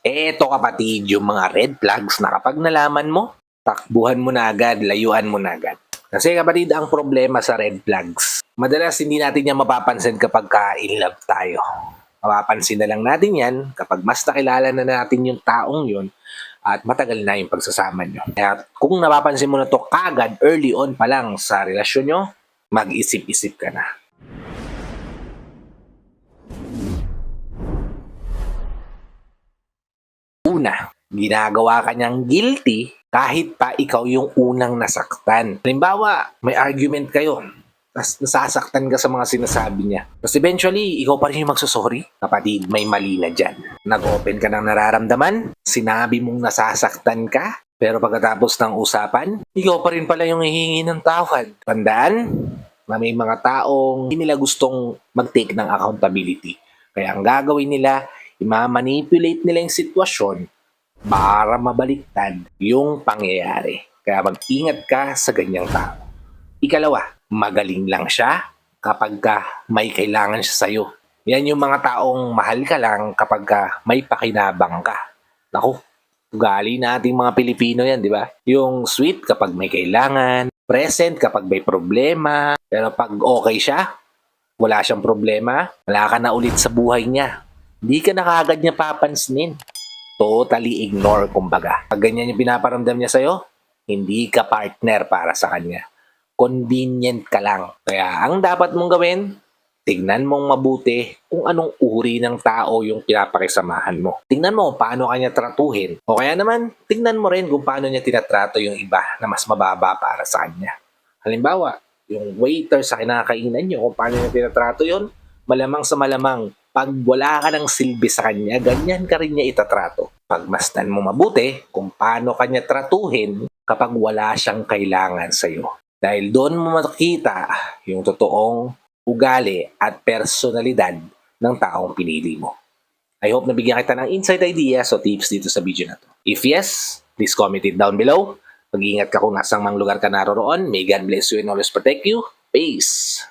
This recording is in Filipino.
Eto kapatid, yung mga red flags na kapag nalaman mo, takbuhan mo na agad, layuan mo na agad. Kasi kapatid, ang problema sa red flags, madalas hindi natin yan mapapansin kapag in love tayo. Mapapansin na lang natin yan kapag mas nakilala na natin yung taong yun at matagal na yung pagsasama nyo. Kaya kung napapansin mo na to kagad, early on pa lang sa relasyon nyo, mag-isip-isip ka na. Una, ginagawa ka niyang guilty kahit pa ikaw yung unang nasaktan. Halimbawa, may argument kayo, tapos nasasaktan ka sa mga sinasabi niya. Tapos eventually, ikaw pa rin yung magsusorry. Kapatid, may mali na dyan. Nag-open ka ng nararamdaman, sinabi mong nasasaktan ka, pero pagkatapos ng usapan, ikaw pa rin pala yung hihingi ng tawad. Tandaan na may mga taong hindi nila gustong mag-take ng accountability. Kaya ang gagawin nila, i-manipulate nila yung sitwasyon para mabaliktad yung pangyayari. Kaya mag-ingat ka sa ganyang tao. Ikalawa, magaling lang siya kapag may kailangan siya sa'yo. Yan yung mga taong mahal ka lang kapag may pakinabang ka. Naku, ugali nating mga Pilipino yan, di ba? Yung sweet kapag may kailangan, present kapag may problema, pero pag okay siya, wala siyang problema, wala ka na ulit sa buhay niya. Hindi ka na kagad niya papansinin. Totally ignore, kumbaga. Pag ganyan yung pinaparamdam niya sa'yo, hindi ka partner para sa kanya. Convenient ka lang. Kaya ang dapat mong gawin, tignan mong mabuti kung anong uri ng tao yung pinapakisamahan mo. Tignan mo paano kanya tratuhin. O kaya naman, tignan mo rin kung paano niya tinatrato yung iba na mas mababa para sa kanya. Halimbawa, yung waiter sa kinakainan niyo, kung paano niya tinatrato yun, malamang sa malamang, pag wala ka ng silbi sa kanya, ganyan ka rin niya itatrato. Pagmasdan mo mabuti kung paano kanya tratuhin kapag wala siyang kailangan sa'yo. Dahil doon mo makikita yung totoong ugali at personalidad ng taong pinili mo. I hope nabigyan kita ng insight ideas o tips dito sa video na to. If yes, please comment it down below. Mag-iingat ka kung nasang mang lugar ka naroroon. May God bless you and always protect you. Peace!